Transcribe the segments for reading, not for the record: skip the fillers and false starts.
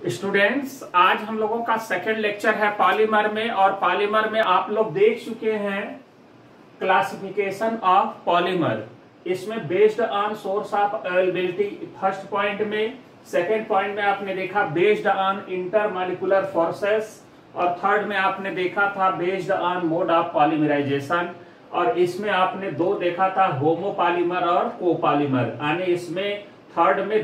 Students, आज हम लोगों का सेकंड लेक्चर है पॉलीमर में। और पॉलीमर में आप लोग देख चुके हैं क्लासिफिकेशन ऑफ पॉलीमर। इसमें based on source of availability first point में, सेकंड पॉइंट में आपने देखा बेस्ड ऑन इंटरमॉलिक्यूलर फोर्सेस, और थर्ड में आपने देखा था based on mode of polymerisation. और इसमें आपने दो देखा था होमोपॉलीमर और कोपॉलीमर। यानी इसमें थर्ड में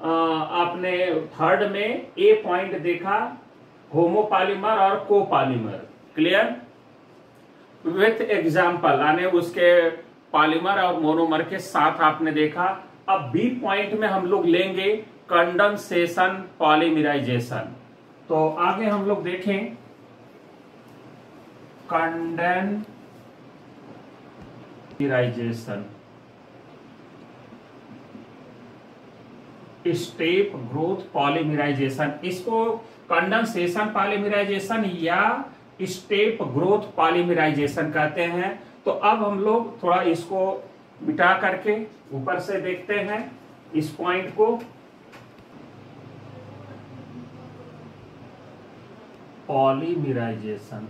आपने थर्ड में ए पॉइंट देखा होमोपॉलीमर और कोपॉलीमर। क्लियर? विथ एग्जाम्पल यानी उसके पॉलीमर और मोनोमर के साथ आपने देखा। अब बी पॉइंट में हम लोग लेंगे कंडेंसेशन पॉलीमराइजेशन। तो आगे हम लोग देखें कंडेंसेशन, स्टेप ग्रोथ पॉलीमराइजेशन। इसको कंडेंसेशन पॉलीमराइजेशन या स्टेप ग्रोथ पॉलीमराइजेशन कहते हैं। तो अब हम लोग थोड़ा इसको मिटा करके ऊपर से देखते हैं इस पॉइंट को। पॉलीमराइजेशन,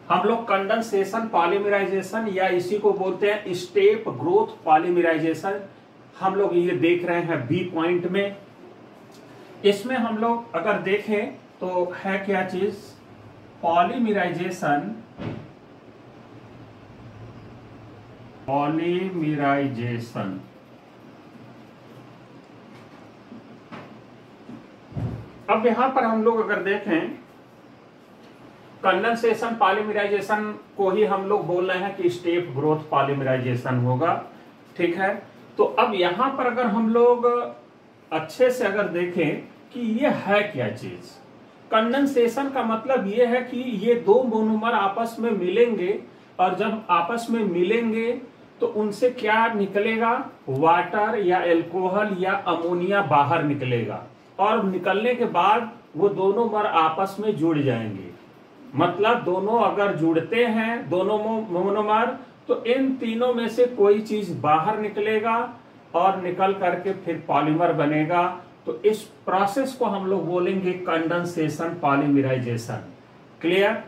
हम लोग कंडेंसेशन पॉलीमराइजेशन या इसी को बोलते हैं स्टेप ग्रोथ पॉलीमराइजेशन, हम लोग ये देख रहे हैं बी पॉइंट में। इसमें हम लोग अगर देखें तो है क्या चीज, पॉलीमराइजेशन अब यहां पर हम लोग अगर देखें कंडेंसेशन पॉलीमराइजेशन को ही हम लोग बोल रहे हैं कि स्टेप ग्रोथ पॉलीमराइजेशन होगा। ठीक है, तो अब यहां पर अगर हम लोग अच्छे से अगर देखें कि ये है क्या चीज, कंडेंसेशन का मतलब ये है कि ये दो मोनोमर आपस में मिलेंगे, और जब आपस में मिलेंगे तो उनसे क्या निकलेगा, वाटर या अल्कोहल या अमोनिया बाहर निकलेगा। और निकलने के बाद वो दोनों मर आपस में जुड़ जाएंगे। मतलब दोनों अगर जुड़ते हैं दोनों मोनोमर, तो इन तीनों में से कोई चीज बाहर निकलेगा और निकल करके फिर पॉलीमर बनेगा। तो इस प्रोसेस को हम लोग बोलेंगे condensation polymerisation. Clear?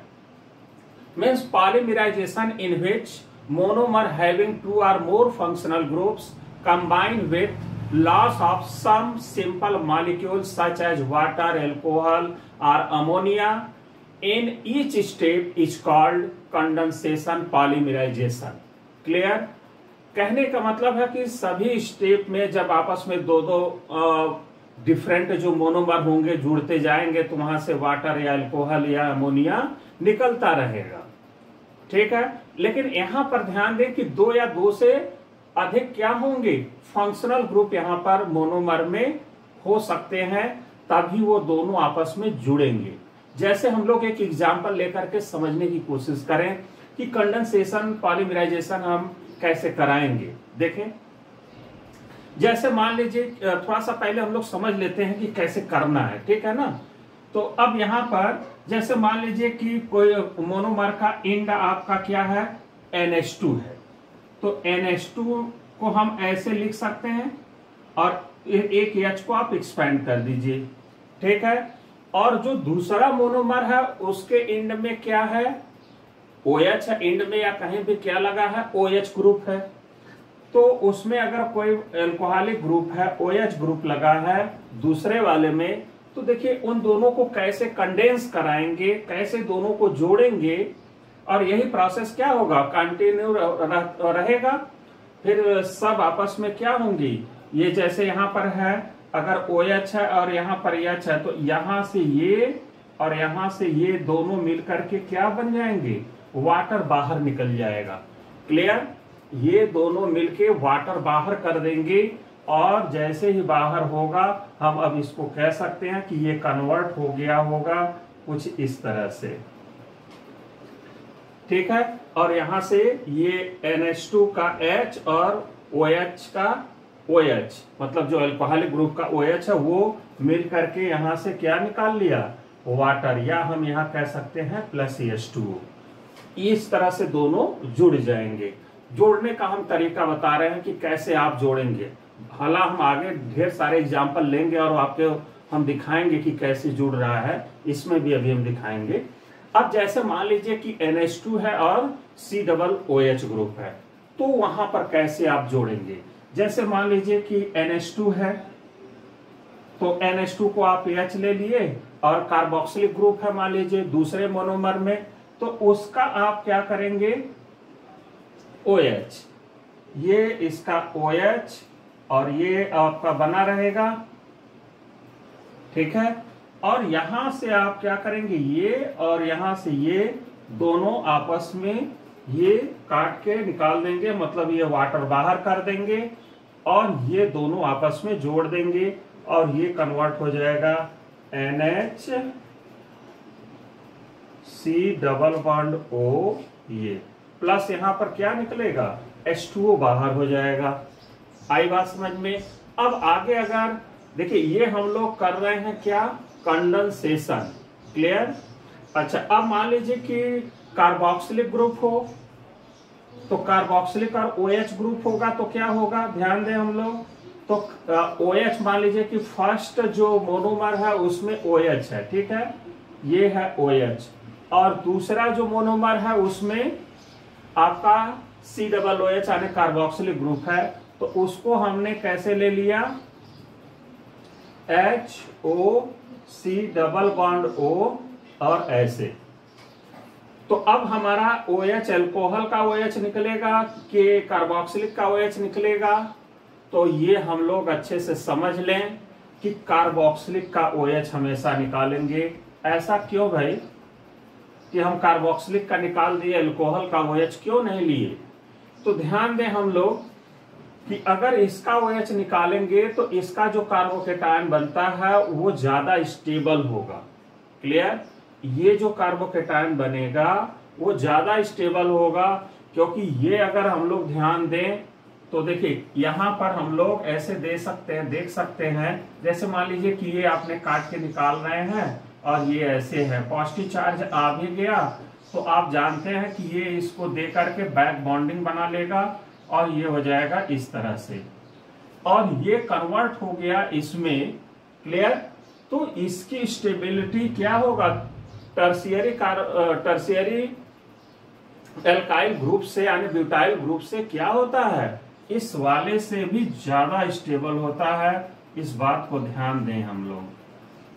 Means polymerisation in which monomer having two or more functional groups combine with loss of some simple molecules such as water, alcohol or ammonia in each step is called condensation polymerization. Clear? कहने का मतलब है कि सभी step में जब आपस में दो डिफरेंट जो मोनोमर होंगे जुड़ते जाएंगे तो वहां से वाटर या अल्कोहल या अमोनिया निकलता रहेगा। ठीक है, लेकिन यहां पर ध्यान दें कि दो या दो से अधिक क्या होंगे, फंक्शनल ग्रुप यहां पर मोनोमर में हो सकते हैं, तभी वो दोनों आपस में जुड़ेंगे। जैसे हम लोग एक एग्जांपल लेकर के समझने की कोशिश करें कि कंडेंसेशन पॉलीमराइजेशन हम कैसे कराएंगे। देखें, जैसे मान लीजिए थोड़ा सा पहले हम लोग समझ लेते हैं कि कैसे करना है। ठीक है ना? तो अब यहां पर जैसे मान लीजिए कि कोई मोनोमर का एंड आपका क्या है, NH2 है। तो NH2 को हम ऐसे लिख सकते हैं और एक H को आप एक्सपेंड कर दीजिए। ठीक है, और जो दूसरा मोनोमर है उसके एंड में क्या है, OH है एंड में, या कहीं भी क्या लगा है, OH ग्रुप है। तो उसमें अगर कोई अल्कोहलिक ग्रुप है, OH ग्रुप लगा है दूसरे वाले में, तो देखिए उन दोनों को कैसे कंडेंस कराएंगे, कैसे दोनों को जोड़ेंगे, और यही प्रोसेस क्या होगा, कंटिन्यू रहेगा। फिर सब आपस में क्या होंगी, ये जैसे यहां पर है अगर OH है और यहां पर H है, तो यहां से ये और यहां से ये दोनों मिलकर के क्या बन जाएंगे, वाटर बाहर निकल जाएगा। क्लियर? ये दोनों मिलके वाटर बाहर कर देंगे, और जैसे ही बाहर होगा हम अब इसको कह सकते हैं कि ये कन्वर्ट हो गया होगा कुछ इस तरह से। ठीक है, और यहां से ये NH2 का H और OH का OH, मतलब जो अल्कोहलिक ग्रुप का OH है वो मिल करके यहां से क्या निकाल लिया, वाटर, या हम यहां कह सकते हैं +H2O। इस तरह से दोनों जुड़ जाएंगे। जोड़ने का हम तरीका बता रहे हैं कि कैसे आप जोड़ेंगे। हालांकि हम आगे ढेर सारे एग्जाम्पल लेंगे और आपके हम दिखाएंगे कि कैसे जुड़ रहा है, इसमें भी अभी हम दिखाएंगे। अब जैसे मान लीजिए कि NH2 है और COOH ग्रुप है, तो वहां पर कैसे आप जोड़ेंगे। जैसे मान लीजिए कि NH2 है, तो NH2 को आप H ले लिए और कार्बोक्सिलिक ग्रुप है मान लीजिए दूसरे मोनोमर में, तो उसका आप क्या करेंगे OH, ये इसका OH और ये आपका बना रहेगा, ठीक है। और यहां से आप क्या करेंगे, ये और यहां से ये दोनों आपस में ये काट के निकाल देंगे, मतलब ये वाटर बाहर कर देंगे और ये दोनों आपस में जोड़ देंगे और ये कन्वर्ट हो जाएगा NH C+O, ये प्लस यहां पर क्या निकलेगा H2O बाहर हो जाएगा। आई बात समझ में। अब आगे अगर देखिए ये हम लोग कर रहे हैं क्या, कंडेंसेशन, क्लियर। अच्छा अब मान लीजिए कि कार्बोक्सिलिक ग्रुप हो, तो कार्बोक्सिलिक और OH ग्रुप होगा तो क्या होगा, ध्यान दें हम लोग, तो OH मान लीजिए कि फर्स्ट जो मोनोमर है उसमें OH है, ठीक है, ये है OH, और दूसरा जो मोनोमर है उसमें आपका COOH यानी कार्बोक्सिलिक ग्रुप है, तो उसको हमने कैसे ले लिया, HOC+O और ऐसे। तो अब हमारा OH अल्कोहल का OH निकलेगा कि कार्बोक्सिलिक का OH निकलेगा, तो ये हम लोग अच्छे से समझ लें कि कार्बोक्सिलिक का OH हमेशा निकालेंगे। ऐसा क्यों भाई कि हम कार्बोक्सिलिक का निकाल दिए, अल्कोहल का OH क्यों नहीं लिए। तो ध्यान दें हम लोग कि अगर इसका OH निकालेंगे तो इसका जो कार्बोकेटायन बनता है वो ज्यादा स्टेबल होगा, क्लियर। ये जो कार्बोकेटायन बनेगा वो ज्यादा स्टेबल होगा, क्योंकि ये अगर हम लोग ध्यान दें तो देखिए यहां पर हम लोग ऐसे दे सकते हैं, देख सकते हैं, जैसे मान लीजिए कि ये आपने काट के निकाल रहे हैं और ये ऐसे है, पॉजिटिव चार्ज आ भी गया तो आप जानते हैं कि ये इसको दे करके बैक बॉन्डिंग बना लेगा और ये हो जाएगा इस तरह से, और ये कन्वर्ट हो गया इसमें, क्लियर। तो इसकी स्टेबिलिटी क्या होगा, टर्शियरी एल्काइल ग्रुप से यानी ब्यूटाइल ग्रुप से क्या होता है, इस वाले से भी ज्यादा स्टेबल होता है। इस बात को ध्यान दें हम लोग,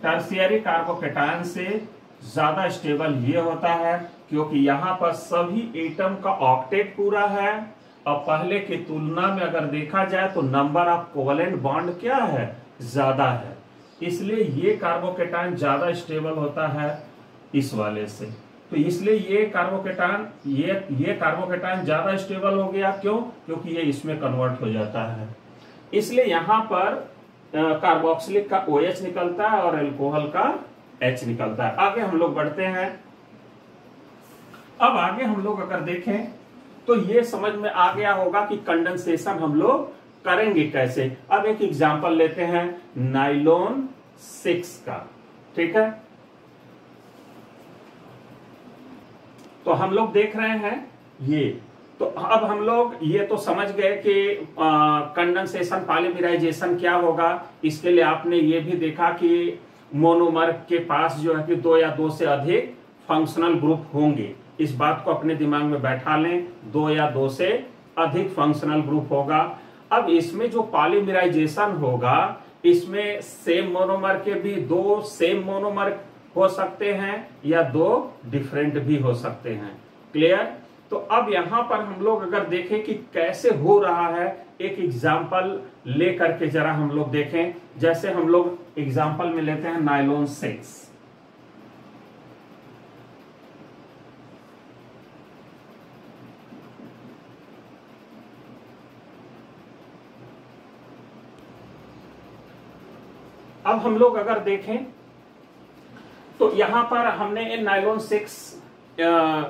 टर्शियरी कार्बोकेटायन से ज्यादा स्टेबल ये होता है क्योंकि यहाँ पर सभी एटम का ऑक्टेट पूरा है, और पहले की तुलना में अगर देखा जाए तो नंबर ऑफ कोवेलेंट बॉन्ड क्या है, ज्यादा है, इसलिए ये कार्बोकेटायन ज्यादा स्टेबल होता है इस वाले से। तो इसलिए ये कार्बोकेटायन ज्यादा स्टेबल हो गया, क्यों, क्योंकि ये इसमें कन्वर्ट हो जाता है। इसलिए यहाँ पर कार्बोक्सिलिक का OH निकलता है और अल्कोहल का H निकलता है। आगे हम लोग बढ़ते हैं। अब आगे हम लोग अगर देखें तो ये समझ में आ गया होगा कि कंडेंसेशन हम लोग करेंगे कैसे। अब एक एग्जांपल लेते हैं नाइलॉन 6 का, ठीक है। तो हम लोग देख रहे हैं ये, तो अब हम लोग ये तो समझ गए कि कंडेंसेशन पॉलीमराइजेशन क्या होगा। इसके लिए आपने ये भी देखा कि मोनोमर के पास जो है कि 2 या 2 से अधिक फंक्शनल ग्रुप होंगे। इस बात को अपने दिमाग में बैठा लें, 2 या 2 से अधिक फंक्शनल ग्रुप होगा। अब इसमें जो पॉलीमराइजेशन होगा, इसमें सेम मोनोमर के भी 2 सेम मोनोमर हो सकते हैं या 2 डिफरेंट भी हो सकते हैं, क्लियर। तो अब यहां पर हम लोग अगर देखें कि कैसे हो रहा है, एक एग्जाम्पल ले करके जरा हम लोग देखें। जैसे हम लोग एग्जाम्पल में लेते हैं नाइलॉन 6। अब हम लोग अगर देखें तो यहां पर हमने नाइलॉन 6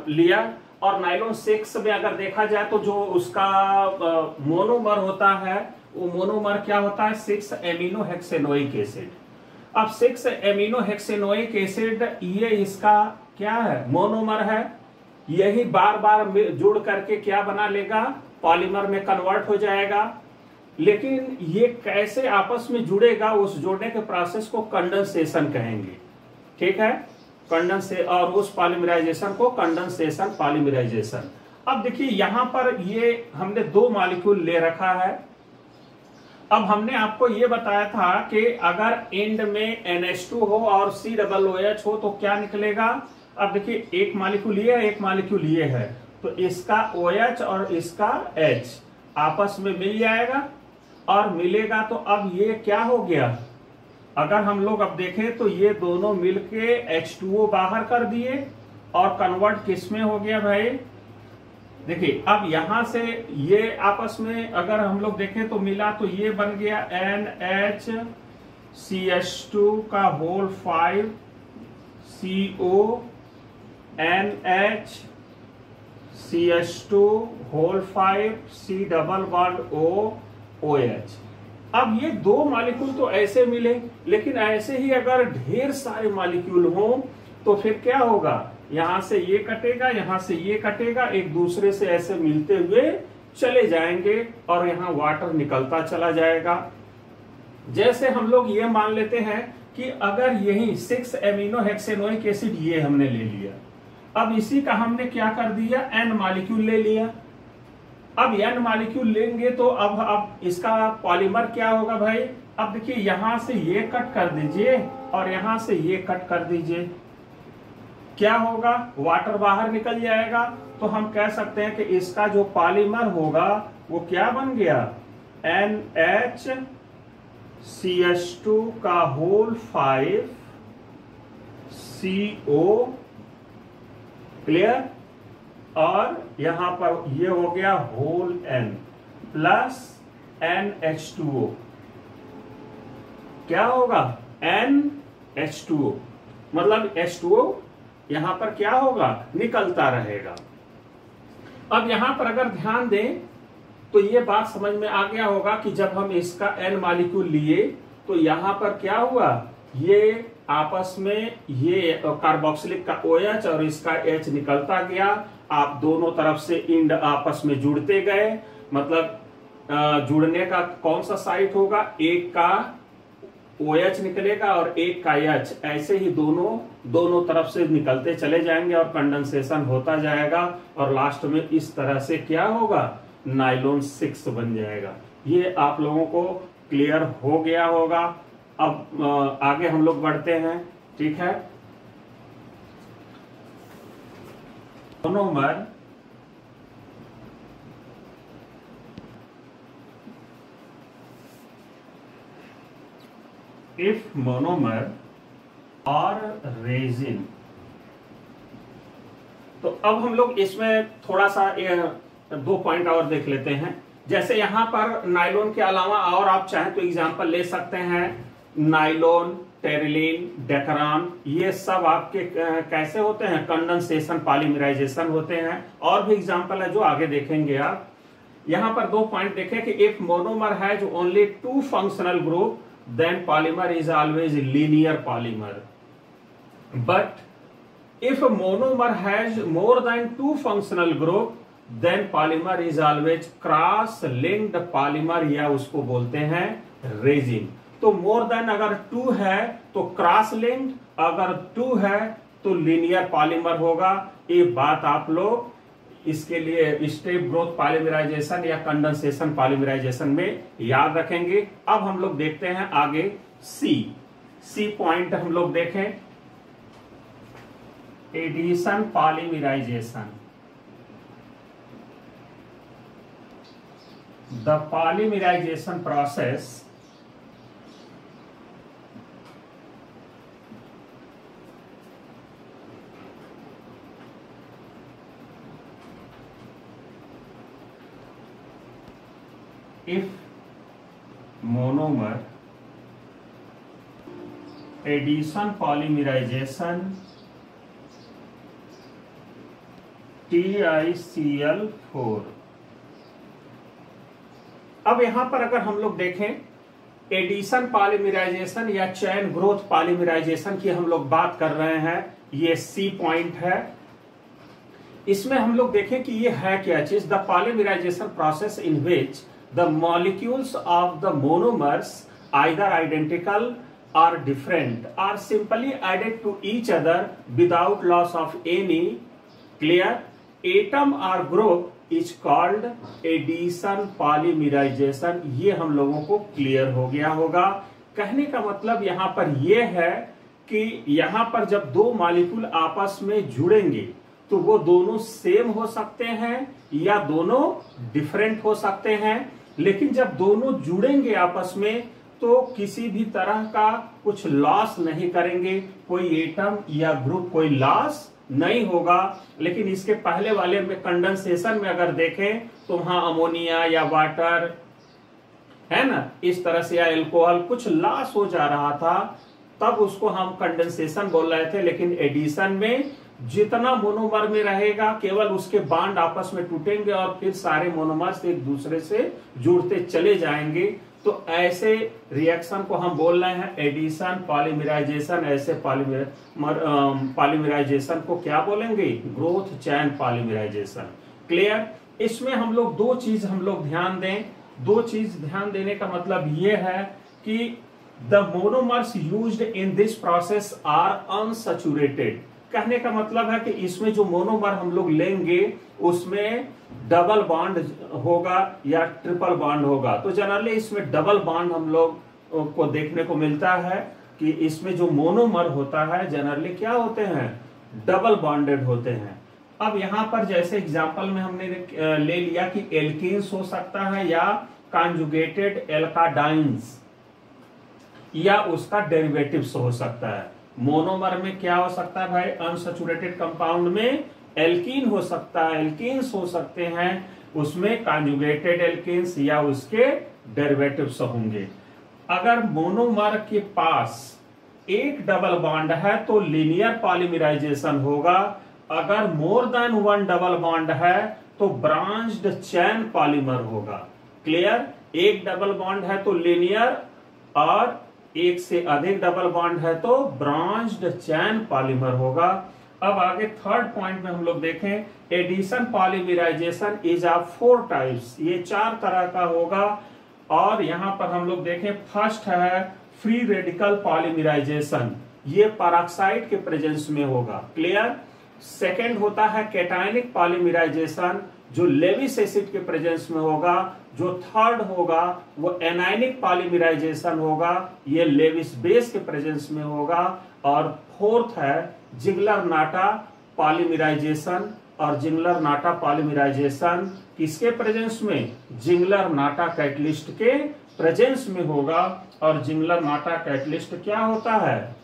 लिया, और नाइलॉन 6 में अगर देखा जाए तो जो उसका मोनोमर होता है वो मोनोमर क्या होता है, 6 एमिनो हेक्सेनोइक एसिड। अब 6 एमिनो हेक्सेनोइक एसिड ये इसका क्या है, मोनोमर है। यही बार बार जुड़ करके क्या बना लेगा, पॉलीमर में कन्वर्ट हो जाएगा। लेकिन ये कैसे आपस में जुड़ेगा, उस जोड़ने के प्रोसेस को कंडेंसेशन कहेंगे। ठीक है, और उस पॉलीमराइजेशन को कंडेंसेशन पॉलीमराइजेशन। अब देखिए यहां पर ये हमने 2 मॉलिक्यूल ले रखा है। अब हमने आपको ये बताया था कि अगर एंड में NH2 हो और COOH हो तो क्या निकलेगा। अब देखिए एक मॉलिक्यूल ये है, एक मॉलिक्यूल ये है, तो इसका OH और इसका H आपस में मिल जाएगा और मिलेगा तो अब ये क्या हो गया, अगर हम लोग अब देखें तो ये दोनों मिलके H2O बाहर कर दिए और कन्वर्ट किस में हो गया भाई। देखिए अब यहां से ये आपस में अगर हम लोग देखें तो मिला तो ये बन गया NHCH2 का whole 5 CO NHCH2 whole 5 C double bond O OH। अब ये 2 मॉलिक्यूल तो ऐसे मिले, लेकिन ऐसे ही अगर ढेर सारे मॉलिक्यूल हो तो फिर क्या होगा, यहां से ये कटेगा, यहां से ये कटेगा, एक दूसरे से ऐसे मिलते हुए चले जाएंगे और यहां वाटर निकलता चला जाएगा। जैसे हम लोग ये मान लेते हैं कि अगर यही 6 एमिनो हेक्सेनोइक एसिड ये हमने ले लिया, अब इसी का हमने क्या कर दिया, N मॉलिक्यूल ले लिया। अब N मॉलिक्यूल लेंगे तो अब इसका पॉलीमर क्या होगा भाई। अब देखिए यहां से ये कट कर दीजिए और यहां से ये कट कर दीजिए, क्या होगा, वाटर बाहर निकल जाएगा। तो हम कह सकते हैं कि इसका जो पॉलीमर होगा वो क्या बन गया, NHCH2 का होल 5 CO, क्लियर, और यहां पर ये हो गया होल N प्लस NH2O, क्या होगा NH2O, मतलब H2O यहां पर क्या होगा, निकलता रहेगा। अब यहां पर अगर ध्यान दें तो ये बात समझ में आ गया होगा कि जब हम इसका N मॉलिक्यूल लिए तो यहां पर क्या हुआ, ये आपस में ये कार्बोक्सिलिक का OH और इसका H निकलता गया, आप दोनों तरफ से इंड आपस में जुड़ते गए, मतलब जुड़ने का कौन सा साइट होगा, एक का OH निकलेगा और एक का H, ऐसे ही दोनों तरफ से निकलते चले जाएंगे और कंडेंसेशन होता जाएगा और लास्ट में इस तरह से क्या होगा, नाइलॉन 6 बन जाएगा। ये आप लोगों को क्लियर हो गया होगा। अब आगे हम लोग बढ़ते हैं, ठीक है। मोनोमर if monomer और रेजिन, तो अब हम लोग इसमें थोड़ा सा 2 पॉइंट और देख लेते हैं। जैसे यहां पर नाइलॉन के अलावा और आप चाहें तो एग्जांपल ले सकते हैं, नाइलॉन, टेरिलीन, डेकरान, ये सब आपके कैसे होते हैं, कंडेंसेशन पॉलीमराइजेशन होते हैं। और भी एग्जांपल है जो आगे देखेंगे आप। यहां पर 2 पॉइंट देखें कि if monomer has only 2 functional group then polymer is always linear polymer, but if a monomer has more than 2 functional group then polymer is always cross linked polymer, या उसको बोलते हैं रेजिन। तो मोर देन अगर 2 है तो cross linked, अगर 2 है तो लीनियर पॉलीमर होगा। ये बात आप लोग इसके लिए स्टेप ग्रोथ पॉलीमराइजेशन या कंडेंसेशन पॉलीमराइजेशन में याद रखेंगे। अब हम लोग देखते हैं आगे सी पॉइंट हम लोग देखें, addition polymerisation. The polymerisation process if monomer addition polymerization TiCl4। अब यहां पर अगर हम लोग देखें एडिशन पॉलीमराइजेशन या चैन ग्रोथ पॉलीमराइजेशन की हम लोग बात कर रहे हैं, ये सी पॉइंट है। इसमें हम लोग देखें कि ये है क्या चीज। The polymerisation process in which the molecules of the monomers either identical or different are simply added to each other without loss of any clear atom or group is called addition polymerization। ये हम लोगों को clear हो गया होगा। कहने का मतलब यहाँ पर यह है कि यहाँ पर जब दो मॉलिक्यूल आपस में जुड़ेंगे तो वो दोनों सेम हो सकते हैं या दोनों डिफरेंट हो सकते हैं, लेकिन जब दोनों जुड़ेंगे आपस में तो किसी भी तरह का कुछ लॉस नहीं करेंगे, कोई एटम या ग्रुप कोई लॉस नहीं होगा। लेकिन इसके पहले वाले में कंडेंसेशन में अगर देखें तो वहां अमोनिया या वाटर है ना, इस तरह से या अल्कोहल कुछ लॉस हो जा रहा था, तब उसको हम कंडेंसेशन बोल रहे थे। लेकिन एडिशन में जितना मोनोमर में रहेगा केवल उसके बॉन्ड आपस में टूटेंगे और फिर सारे मोनोमर्स एक दूसरे से जुड़ते चले जाएंगे। तो ऐसे रिएक्शन को हम बोल रहे हैं एडिशन पॉलीमराइजेशन। ऐसे पॉलीमराइजेशन को क्या बोलेंगे? ग्रोथ चैन पॉलीमराइजेशन। क्लियर? इसमें हम लोग दो चीज ध्यान दें। दो चीज ध्यान देने का मतलब ये है कि the monomers used in this process are unsaturated. कहने का मतलब है कि इसमें जो मोनोमर हम लोग लेंगे उसमें डबल बॉन्ड होगा या ट्रिपल बॉन्ड होगा। तो जनरली इसमें डबल बॉन्ड हम लोग को देखने को मिलता है कि इसमें जो मोनोमर होता है जनरली क्या होते हैं? डबल बॉन्डेड होते हैं। अब यहां पर जैसे एग्जांपल में हमने ले लिया कि एल्कीन्स हो सकता है या कॉन्जुगेटेड एल्काडाइंस या उसका डेरिवेटिव्स हो सकता है। मोनोमर में क्या हो सकता है भाई? अनसैचुरेटेड कंपाउंड में एल्कीन हो सकता है, एल्कीन्स हो सकते हैं, उसमें कॉन्जुगेटेड एल्कीन्स या उसके डेरिवेटिव्स होंगे। अगर मोनोमर के पास एक डबल बॉन्ड है तो लीनियर पॉलीमराइजेशन होगा। अगर more than one double bond है तो ब्रांच्ड चैन पॉलीमर होगा। क्लियर? एक डबल बॉन्ड है तो लीनियर और एक से अधिक डबल बॉन्ड है तो ब्रांच्ड चैन पॉलीमर होगा। अब आगे थर्ड पॉइंट में हम लोग देखें addition polymerisation is of 4 types. ये 4 तरह का होगा। और यहां पर हम लोग देखें फर्स्ट है फ्री रेडिकल पॉलीमराइजेशन, ये पेरोक्साइड के प्रेजेंस में होगा। क्लियर? सेकेंड होता है कैटायनिक पॉलीमराइजेशन जो लेविस एसिड के प्रेजेंस में होगा। जो थर्ड होगा वो एनायनिक पॉलीमराइजेशन होगा, ये लेविस बेस के प्रेजेंस में होगा। और फोर्थ है जिंगलर नाटा पॉलीमराइजेशन। और जिंगलर नाटा पॉलीमराइजेशन किसके प्रेजेंस में? जिंगलर नाटा कैटलिस्ट के प्रेजेंस में होगा। और जिंगलर नाटा कैटलिस्ट क्या होता है?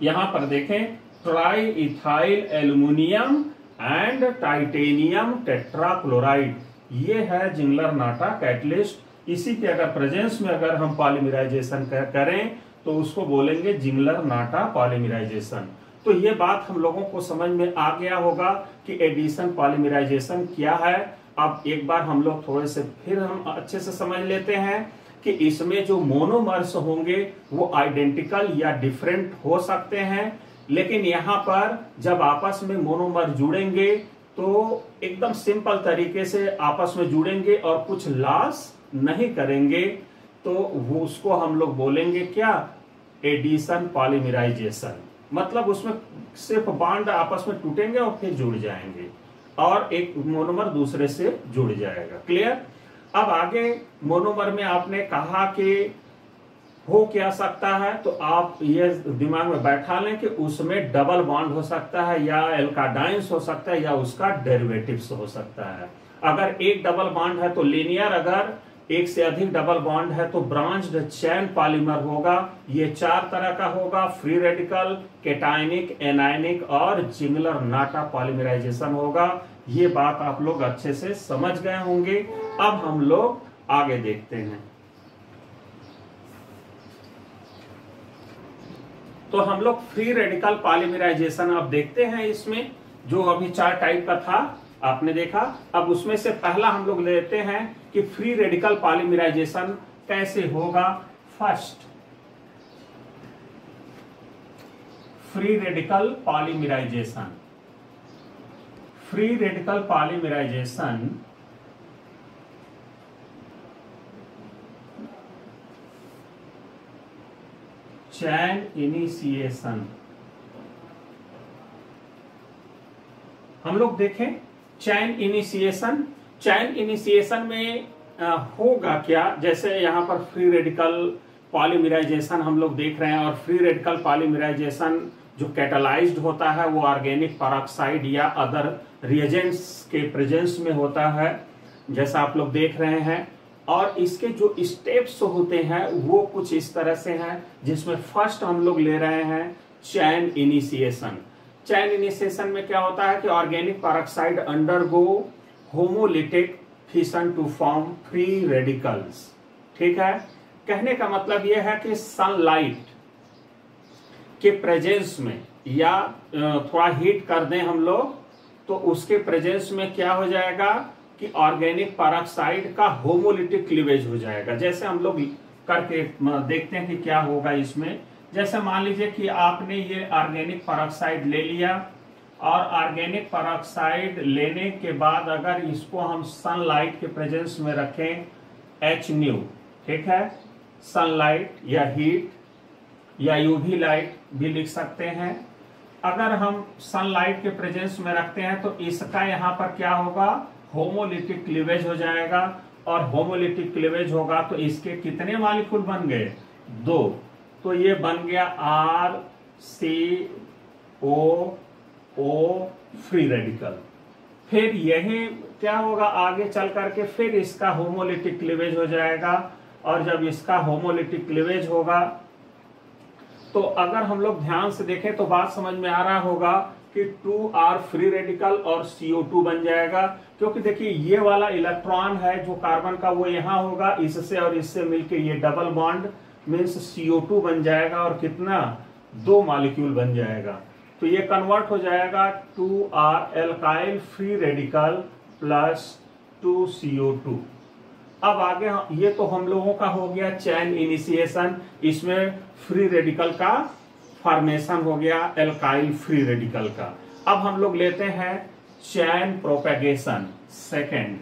यहां पर देखें try ethyl aluminium and titanium tetrachloride, ये है जिंगलर नाटा कैटलिस्ट। इसी के अगर प्रेजेंस में अगर हम पॉलीमराइजेशन करें तो उसको बोलेंगे जिंगलर नाटा पॉलीमराइजेशन। तो ये बात हम लोगों को समझ में आ गया होगा कि एडिशन पॉलीमराइजेशन क्या है। अब एक बार हम लोग थोड़े से फिर हम अच्छे से समझ लेते हैं कि इसमें जो मोनोमर्स होंगे वो आइडेंटिकल या डिफरेंट हो सकते हैं, लेकिन यहां पर जब आपस में मोनोमर जुड़ेंगे तो एकदम सिंपल तरीके से आपस में जुड़ेंगे और कुछ लॉस नहीं करेंगे। तो वो उसको हम लोग बोलेंगे क्या? Addition polymerisation. मतलब उसमें सिर्फ बॉन्ड आपस में टूटेंगे और फिर जुड़ जाएंगे और एक मोनोमर दूसरे से जुड़ जाएगा। क्लियर? अब आगे मोनोमर में आपने कहा कि हो क्या सकता है, तो आप ये दिमाग में बैठा लें कि उसमें डबल बॉन्ड हो सकता है या एल्काडाइंस हो सकता है या उसका डेरिवेटिव्स हो सकता है। अगर एक डबल बॉन्ड है तो लीनियर, अगर एक से अधिक डबल बॉन्ड है तो ब्रांच्ड चैन पॉलीमर होगा। ये 4 तरह का होगा, फ्री रेडिकल, कैटायनिक, एनायनिक और जिंगलर नाटा पॉलीमराइजेशन होगा। ये बात आप लोग अच्छे से समझ गए होंगे। अब हम लोग आगे देखते हैं। तो हम लोग फ्री रेडिकल पॉलीमराइजेशन अब देखते हैं। इसमें जो अभी 4 टाइप का था आपने देखा, अब उसमें से पहला हम लोग लेते हैं कि फ्री रेडिकल पॉलीमराइजेशन कैसे होगा। First, free radical polymerisation. Free radical polymerisation chain initiation, हम लोग देखें चैन इनिशिएशन में होगा क्या। जैसे यहाँ पर फ्री रेडिकल पॉलीमराइजेशन हम लोग देख रहे हैं, और फ्री रेडिकल पॉलीमराइजेशन जो कैटालाइज्ड होता है वो ऑर्गेनिक पेरोक्साइड या अदर रिएजेंट्स के प्रेजेंस में होता है, जैसा आप लोग देख रहे हैं। और इसके जो स्टेप्स होते हैं वो कुछ इस तरह से हैं, जिसमें फर्स्ट हम लोग ले रहे हैं चैन इनिशिएशन। चैन इनिशिएशन में क्या होता है कि organic peroxide undergo homolytic fission to form free radicals. ठीक है, कहने का मतलब यह है कि सनलाइट के प्रेजेंस में या थोड़ा हीट कर दें हम लोग तो उसके प्रेजेंस में क्या हो जाएगा कि ऑर्गेनिक पेरोक्साइड का होमोलिटिक क्लीवेज हो जाएगा। जैसे हम लोग करके देखते हैं कि क्या होगा इसमें। जैसे मान लीजिए कि आपने ये ऑर्गेनिक पेरोक्साइड ले लिया, और ऑर्गेनिक पेरोक्साइड लेने के बाद अगर इसको हम सनलाइट के प्रेजेंस में रखें HNu, ठीक है, सनलाइट या हीट या यूवी लाइट भी लिख सकते हैं। अगर हम सनलाइट के प्रेजेंस में रखते हैं तो इसका यहाँ पर क्या होगा, होमोलिटिक क्लीवेज हो जाएगा। और होमोलिटिक क्लीवेज होगा तो इसके कितने मॉलिक्यूल बन गए, 2। तो ये बन गया RCOO फ्री रेडिकल। फिर यही क्या होगा आगे चल करके, फिर इसका होमोलिटिक क्लीवेज हो जाएगा। और जब इसका होमोलिटिक क्लीवेज होगा तो अगर हम लोग ध्यान से देखें तो बात समझ में आ रहा होगा कि 2R फ्री रेडिकल और CO2 बन जाएगा। क्योंकि देखिए ये वाला इलेक्ट्रॉन है जो कार्बन का वो यहाँ होगा, इससे और इससे मिलके ये डबल बॉन्ड मीन्स CO2 बन जाएगा, और कितना, 2 मॉलिक्यूल बन जाएगा। तो ये कन्वर्ट हो जाएगा 2R alkyl free radical plus 2CO2। अब आगे ये तो हम लोगों का हो गया चैन इनिशिएशन, इसमें फ्री रेडिकल का फॉर्मेशन हो गया एल्काइल फ्री रेडिकल का। अब हम लोग लेते हैं चैन प्रोपेगेशन सेकेंड।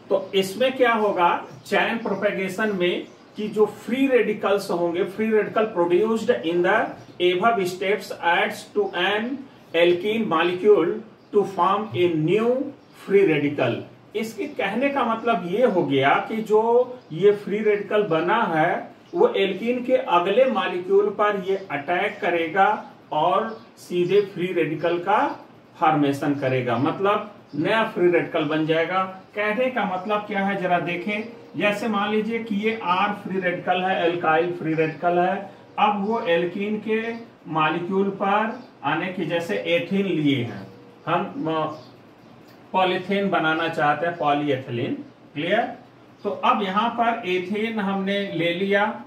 तो इसमें क्या होगा चैन प्रोपेगेशन में कि जो फ्री रेडिकल्स होंगे, free radical produced in the above steps adds to an alkene molecule to form a new free radical. इसके कहने का मतलब ये हो गया कि जो ये फ्री रेडिकल बना है वो एल्कीन के अगले मॉलिक्यूल पर ये अटैक करेगा और सीधे फ्री रेडिकल का फॉर्मेशन करेगा, मतलब नया फ्री रेडिकल बन जाएगा। कहने का मतलब क्या है जरा देखें। जैसे मान लीजिए कि ये R फ्री रेडिकल है, एल्काइल फ्री रेडिकल है। अब वो एल्कीन के मॉलिक्यूल पर आने की, जैसे एथीन लिए हैं हम, पॉलीथेन बनाना चाहते हैं, पॉलीएथिलीन, क्लियर। तो अब यहाँ पर एथेन हमने ले लिया,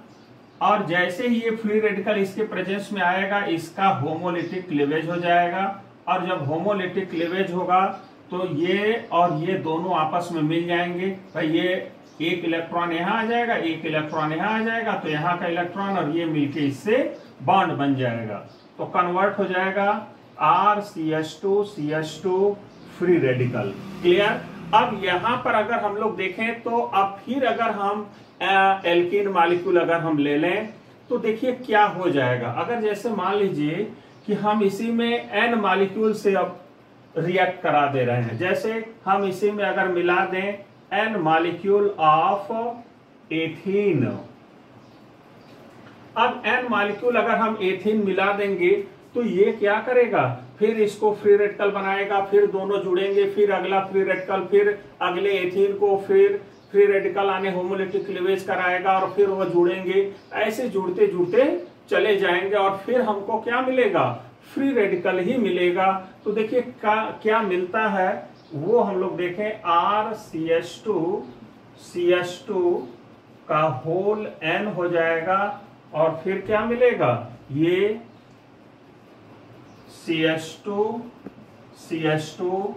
और जैसे ही ये फ्री रेडिकल इसके प्रेजेंस में आएगा इसका होमोलिटिक क्लीवेज हो जाएगा। और जब होमोलिटिक क्लीवेज होगा तो ये और ये दोनों आपस में मिल जाएंगे। भाई ये एक इलेक्ट्रॉन यहाँ आ जाएगा, एक इलेक्ट्रॉन यहाँ आ जाएगा, तो यहाँ का इलेक्ट्रॉन और ये मिलके इससे बॉन्ड बन जाएगा, तो कन्वर्ट हो जाएगा RCH2CH2 फ्री रेडिकल, क्लियर। अब यहाँ पर अगर हम लोग देखें तो अब फिर अगर हम एल्कीन मॉलिक्यूल अगर हम ले लें तो देखिए क्या हो जाएगा। अगर जैसे मान लीजिए कि हम इसी में n मॉलिक्यूल से अब रिएक्ट करा दे रहे हैं, जैसे हम इसी में अगर मिला दें n मॉलिक्यूल ऑफ एथीन। अब n मॉलिक्यूल अगर हम एथीन मिला देंगे तो ये क्या करेगा, फिर इसको फ्री रेडिकल बनाएगा, फिर दोनों जुड़ेंगे, फिर अगला फ्री रेडिकल, फिर अगले एथीन को फिर फ्री रेडिकल आने होमोलिटिक क्लीवेज कराएगा, और फिर वो जुड़ेंगे। ऐसे जुड़ते जुड़ते चले जाएंगे और फिर हमको क्या मिलेगा, फ्री रेडिकल ही मिलेगा। तो देखिए क्या मिलता है वो हम लोग देखें, RCH2CH2 का होल n हो जाएगा, और फिर क्या मिलेगा, ये CH2CH2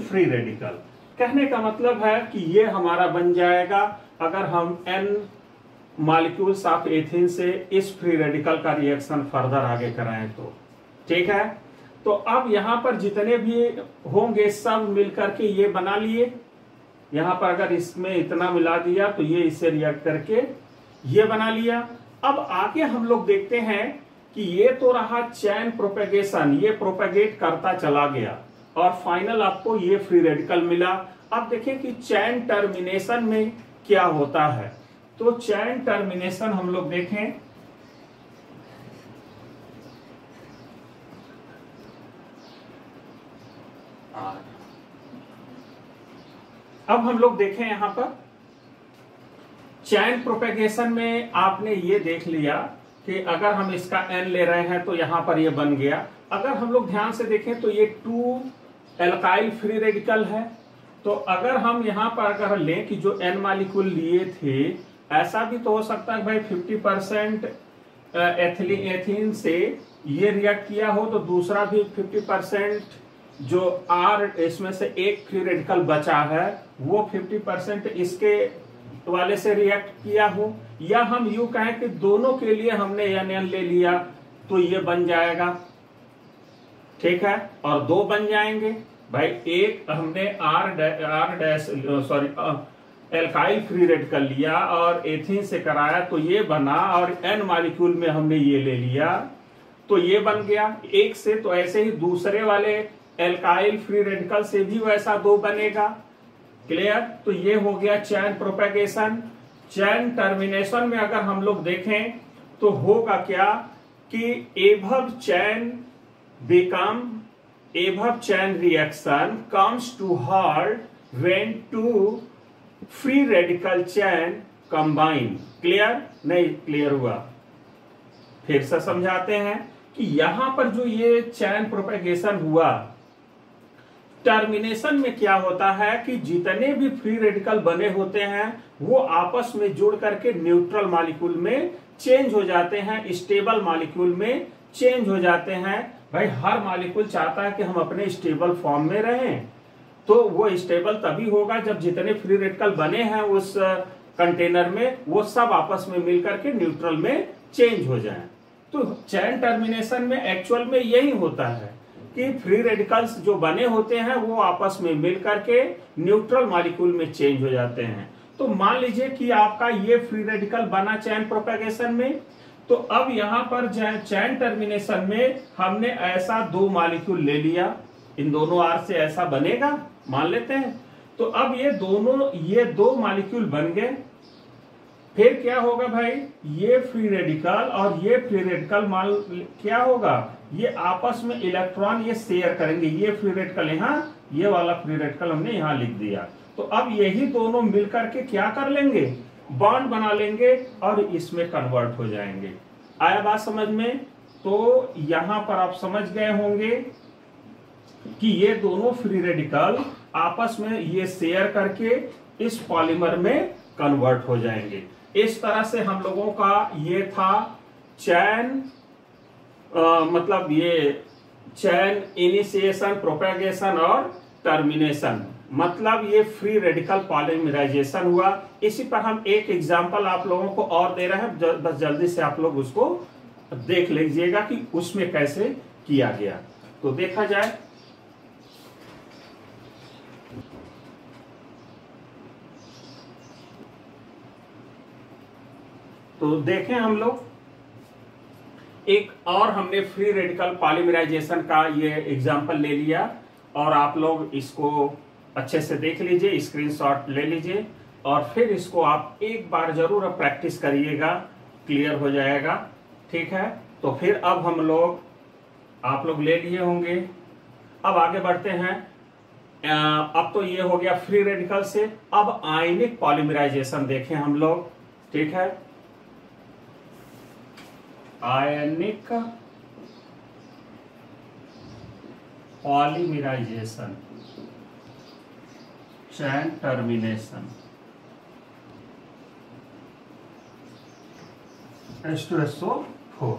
फ्री रेडिकल। कहने का मतलब है कि ये हमारा बन जाएगा अगर हम n मॉलिक्यूल्स ऑफ एथीन से इस फ्री रेडिकल का रिएक्शन फर्दर आगे कराएं तो। ठीक है। तो अब यहां पर जितने भी होंगे सब मिलकर के ये बना लिए। यहां पर अगर इसमें इतना मिला दिया तो ये इसे रिएक्ट करके ये बना लिया। अब आगे हम लोग देखते हैं कि ये तो रहा चैन प्रोपेगेशन, ये प्रोपेगेट करता चला गया और फाइनल आपको ये फ्री रेडिकल मिला। अब देखें कि चैन टर्मिनेशन में क्या होता है। तो चैन टर्मिनेशन हम लोग देखें, अब हम लोग देखें यहां पर चैन प्रोपेगेशन में आपने ये देख लिया कि अगर हम इसका n ले रहे हैं तो यहां पर ये बन गया। अगर हम लोग ध्यान से देखें तो ये 2 एल्काइल फ्री रेडिकल है। तो अगर हम यहां पर अगर लें कि जो n मॉलिक्यूल लिए थे, ऐसा भी तो हो सकता है भाई 50% एथीन से ये रिएक्ट किया हो तो दूसरा भी 50% जो R इसमें से एक फ्री रेडिकल बचा है वो 50% इसके वाले से रिएक्ट किया हो, या हम यूं कहें कि दोनों के लिए हमने n ले लिया तो ये बन जाएगा, ठीक है। और 2 बन जाएंगे भाई, एक हमने एल्काइल फ्री रेडिकल लिया और एथीन से कराया तो ये बना, और n मॉलिक्यूल में हमने ये ले लिया तो ये बन गया एक से। तो ऐसे ही दूसरे वाले एल्काइल फ्री रेडिकल से भी वैसा 2 बनेगा। क्लियर। तो ये हो गया चैन प्रोपेगेशन। चैन टर्मिनेशन में अगर हम लोग देखें तो होगा क्या कि above chain reaction comes to halt when 2 free radical chain combine. Clear नहीं क्लियर हुआ? फिर से समझाते हैं कि यहां पर जो ये चैन प्रोपेगेशन हुआ, टर्मिनेशन में क्या होता है कि जितने भी फ्री रेडिकल बने होते हैं वो आपस में जुड़ करके न्यूट्रल मॉलिक्यूल में चेंज हो जाते हैं, स्टेबल मॉलिक्यूल में चेंज हो जाते हैं। भाई हर मॉलिक्यूल चाहता है कि हम अपने स्टेबल फॉर्म में रहें, तो वो स्टेबल तभी होगा जब जितने फ्री रेडिकल बने हैं उस कंटेनर में वो सब आपस में मिलकर के न्यूट्रल में चेंज हो जाएं। तो चैन टर्मिनेशन में एक्चुअल में यही होता है कि फ्री रेडिकल्स जो बने होते हैं वो आपस में मिलकर के न्यूट्रल मॉलिक्यूल में चेंज हो जाते हैं। तो मान लीजिए कि आपका ये फ्री रेडिकल बना चैन प्रोपेगेशन में, तो अब यहां पर चैन टर्मिनेशन में हमने ऐसा 2 मॉलिक्यूल ले लिया, इन दोनों R से ऐसा बनेगा मान लेते हैं। तो अब ये 2 मॉलिक्यूल बन गए। फिर क्या होगा भाई, ये फ्री रेडिकल और ये फ्री रेडिकल क्या होगा, ये आपस में इलेक्ट्रॉन ये शेयर करेंगे। ये फ्री रेडिकल यहाँ, ये वाला फ्री रेडिकल हमने यहाँ लिख दिया। तो अब यही दोनों मिलकर के क्या कर लेंगे, बॉन्ड बना लेंगे और इसमें कन्वर्ट हो जाएंगे। आया बात समझ में? तो यहां पर आप समझ गए होंगे कि ये दोनों फ्री रेडिकल आपस में ये शेयर करके इस पॉलीमर में कन्वर्ट हो जाएंगे। इस तरह से हम लोगों का ये था चैन मतलब ये चैन इनिशिएशन, प्रोपेगेशन और टर्मिनेशन, मतलब ये फ्री रेडिकल पॉलीमराइजेशन हुआ। इसी पर हम एक एग्जांपल आप लोगों को और दे रहे हैं, बस जल्दी से आप लोग उसको देख लीजिएगा कि उसमें कैसे किया गया। तो देखा जाए तो देखें हम लोग एक और हमने फ्री रेडिकल पॉलीमराइजेशन का ये एग्जांपल ले लिया और आप लोग इसको अच्छे से देख लीजिए, स्क्रीनशॉट ले लीजिए और फिर इसको आप एक बार जरूर प्रैक्टिस करिएगा, क्लियर हो जाएगा। ठीक है, तो फिर अब हम लोग आप लोग ले लिए होंगे। अब आगे बढ़ते हैं। अब तो ये हो गया फ्री रेडिकल से। अब आयनिक पॉलीमराइजेशन देखें हम लोग। ठीक है, आयनिक पॉलीमराइजेशन, चैन टर्मिनेशन, H2SO4।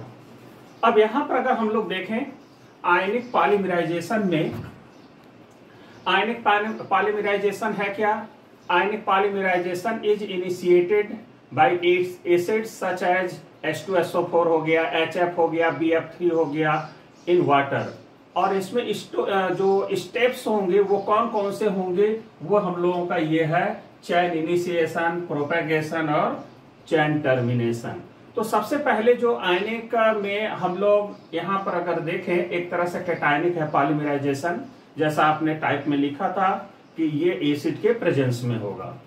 अब यहां पर अगर हम लोग देखें आयनिक पॉलीमराइजेशन में, आयनिक पॉलीमराइजेशन है क्या? Ionic polymerisation is initiated by acids such as H2SO4 हो गया, HF हो गया, BF3 हो गया, इन वाटर। और इसमें जो स्टेप्स होंगे वो कौन कौन से होंगे, वो हम लोगों का ये है चैन इनिशिएशन, प्रोपेगेशन और चैन टर्मिनेशन। तो सबसे पहले जो आयनिक में हम लोग यहाँ पर अगर देखें, एक तरह से कैटायनिक है पॉलीमराइजेशन, जैसा आपने टाइप में लिखा था कि ये एसिड के प्रेजेंस में होगा।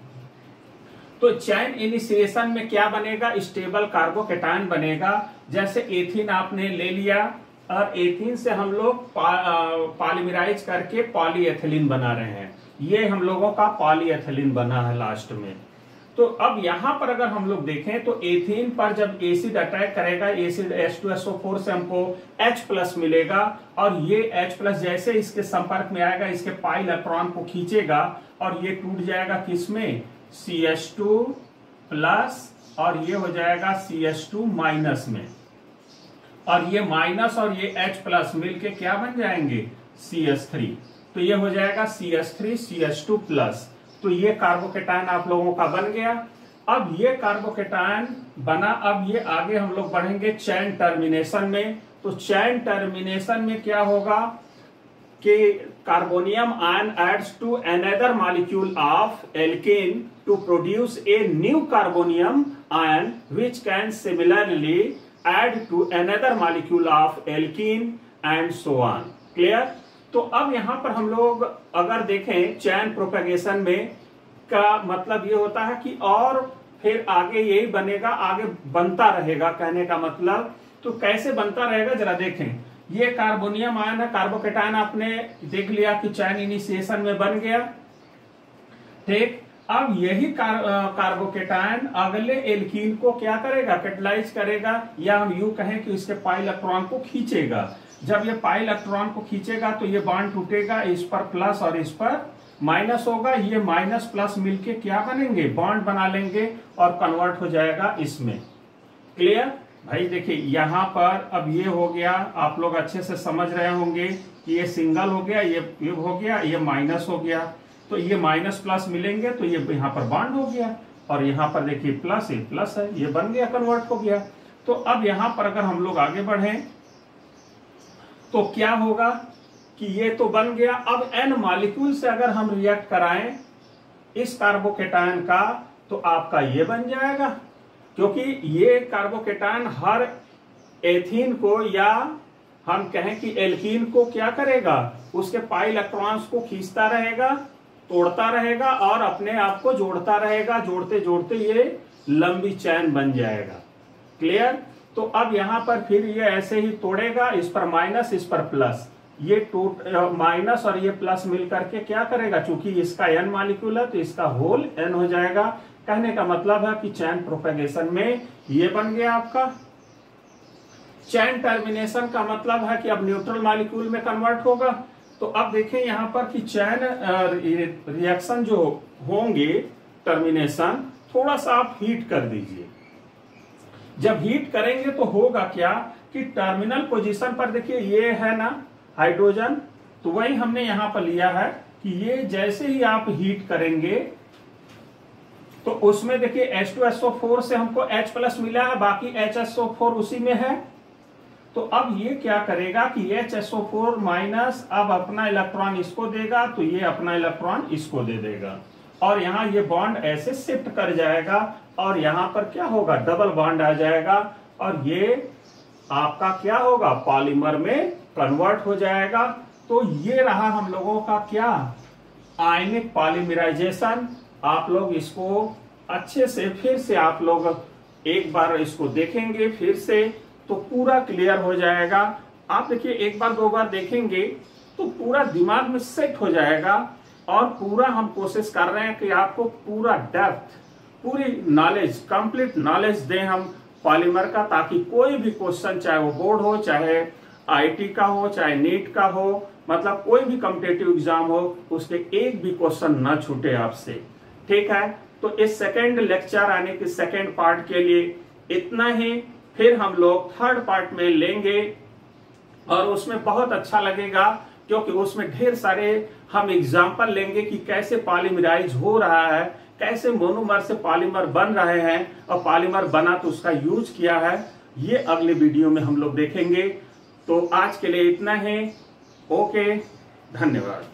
तो चैन इनिशिएशन में क्या बनेगा, स्टेबल कार्बोकेटायन बनेगा। जैसे एथीन आपने ले लिया और एथीन से हम लोग पॉलीमराइज करके पॉलीएथिलीन बना रहे हैं, ये हम लोगों का पॉलीएथिलीन बना है लास्ट में। तो अब यहां पर अगर हम लोग देखें तो एथीन पर जब एसिड अटैक करेगा, एसिड H2SO4 से हमको H+ मिलेगा और ये H+ जैसे इसके संपर्क में आएगा इसके पाई इलेक्ट्रॉन को खींचेगा और ये टूट जाएगा किसमें, CH2+ और ये हो जाएगा CH2- में, और ये माइनस और ये H+ मिलके क्या बन जाएंगे, CH3। तो ये हो जाएगा CH3 CH2+। तो ये कार्बोकेटायन आप लोगों का बन गया। अब ये कार्बोकेटायन बना, अब ये आगे हम लोग बढ़ेंगे चैन टर्मिनेशन में। तो चैन टर्मिनेशन में क्या होगा कि carbonium ion adds to another molecule of alkane to produce a new carbonium ion which can similarly add to another molecule of alkene and so on. Clear. तो अब यहां पर हम लोग अगर देखें चैन प्रोपेगेशन में का मतलब ये होता है कि और फिर आगे यही बनेगा, आगे बनता रहेगा, कहने का मतलब। तो कैसे बनता रहेगा जरा देखें। ये कार्बोनियम आयन है, कार्बोकेटायन आपने देख लिया कि चैन इनिशिएशन में बन गया, ठीक। अब यही कार्बोकेटायन अगले एल्कीन को क्या करेगा, कैटलाइज करेगा, या हम यूं कहें कि इसके पाई इलेक्ट्रॉन को खींचेगा। जब ये पाई इलेक्ट्रॉन को खींचेगा तो ये बॉन्ड टूटेगा, इस पर प्लस और इस पर माइनस होगा, ये माइनस प्लस मिलके क्या बनेंगे, बॉन्ड बना लेंगे और कन्वर्ट हो जाएगा इसमें। क्लियर भाई। देखिए यहां पर अब ये हो गया, आप लोग अच्छे से समझ रहे होंगे कि ये सिंगल हो गया, ये हो गया, ये माइनस हो गया। तो ये माइनस प्लस मिलेंगे तो ये यहाँ पर बॉन्ड हो गया, और यहाँ पर देखिए प्लस, ये प्लस है, ये बन गया, कन्वर्ट हो गया। तो अब यहाँ पर अगर हम लोग आगे बढ़े तो क्या होगा कि ये तो बन गया। अब n मॉलिक्यूल से अगर हम रिएक्ट कराएं इस कार्बोकेटायन का तो आपका ये बन जाएगा, क्योंकि ये कार्बोकेटायन हर एथीन को या हम कहें कि एल्कीन को क्या करेगा, उसके पाई इलेक्ट्रॉन्स को खींचता रहेगा, तोड़ता रहेगा और अपने आप को जोड़ता रहेगा। जोड़ते जोड़ते ये लंबी चैन बन जाएगा। क्लियर। तो अब यहां पर फिर ये ऐसे ही तोड़ेगा, इस पर माइनस, इस पर प्लस, ये माइनस और ये प्लस मिल करके क्या करेगा, चूंकि इसका n मॉलिक्यूल है तो इसका होल n हो जाएगा। कहने का मतलब है कि चैन प्रोपेगेशन में ये बन गया आपका। चैन टर्मिनेशन का मतलब है कि अब न्यूट्रल मॉलिक्यूल में कन्वर्ट होगा। तो अब देखें यहां पर कि चैन रिएक्शन जो होंगे टर्मिनेशन, थोड़ा सा आप हीट कर दीजिए। जब हीट करेंगे तो होगा क्या कि टर्मिनल पोजीशन पर देखिए ये है ना हाइड्रोजन, तो वही हमने यहां पर लिया है कि ये जैसे ही आप हीट करेंगे तो उसमें देखिए H2SO4 से हमको H+ मिला है, बाकी HSO4 उसी में है। तो अब ये क्या करेगा कि HSO4 माइनस अब अपना इलेक्ट्रॉन इसको देगा, तो ये अपना इलेक्ट्रॉन इसको दे देगा और यहाँ ये बॉन्ड ऐसे शिफ्ट कर जाएगा और यहाँ पर क्या होगा, डबल बॉन्ड आ जाएगा और ये आपका क्या होगा, पॉलीमर में कन्वर्ट हो जाएगा। तो ये रहा हम लोगों का क्या, आयनिक पॉलीमराइजेशन। आप लोग इसको अच्छे से फिर से आप लोग एक बार इसको देखेंगे फिर से तो पूरा क्लियर हो जाएगा। आप देखिए एक बार दो बार देखेंगे तो पूरा दिमाग में सेट हो जाएगा और पूरा हम कोशिश कर रहे हैं कि आपको पूरा डेप्थ, पूरी नॉलेज, कंप्लीट नॉलेज दें हम पॉलीमर का, ताकि कोई भी क्वेश्चन, चाहे वो बोर्ड हो, चाहे आईटी का हो, चाहे नीट का हो, मतलब कोई भी कॉम्पिटिटिव एग्जाम हो, उसके एक भी क्वेश्चन ना छूटे आपसे। ठीक है। तो इस सेकेंड लेक्चर आने के सेकेंड पार्ट के लिए इतना ही। फिर हम लोग थर्ड पार्ट में लेंगे और उसमें बहुत अच्छा लगेगा, क्योंकि उसमें ढेर सारे हम एग्जाम्पल लेंगे कि कैसे पॉलीमराइज हो रहा है, कैसे मोनोमर से पॉलीमर बन रहे हैं और पॉलीमर बना तो उसका यूज किया है। ये अगले वीडियो में हम लोग देखेंगे। तो आज के लिए इतना ही। ओके, धन्यवाद।